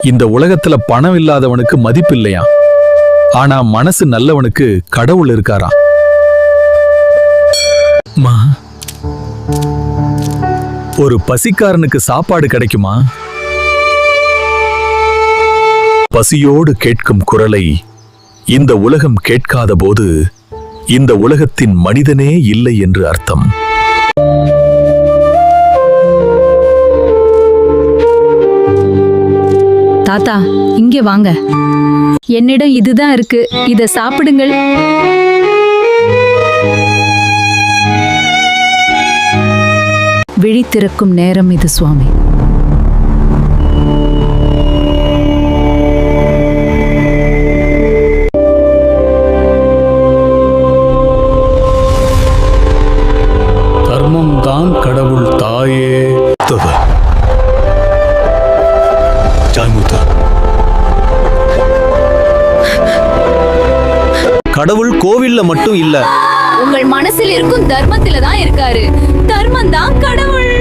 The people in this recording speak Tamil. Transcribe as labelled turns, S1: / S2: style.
S1: இந்த உலகத்துல பணம் இல்லாதவனுக்கு மதிப்பு இல்லையா, ஆனா மனசு நல்லவனுக்கு கடவுள் இருக்காராம். ஒரு பசிக்காரனுக்கு சாப்பாடு கிடைக்குமா? பசியோடு கேட்கும் குரலை இந்த உலகம் கேட்காத போது இந்த உலகத்தின் மனிதனே இல்லை என்று அர்த்தம்.
S2: தாத்தா, இங்கே வாங்க. என்னிடம் இதுதான் இருக்கு, இத சாப்பிடுங்கள். விழித்திருக்கும் நேரம் இது சுவாமி.
S1: தர்மம் தான் கடவுள் தாயே.
S3: கடவுள் கோவில்ல மட்டும் இல்ல,
S2: உங்கள் மனசில் இருக்கும் தர்மத்தில தான் இருக்காரு. தர்மம் தான் கடவுள்.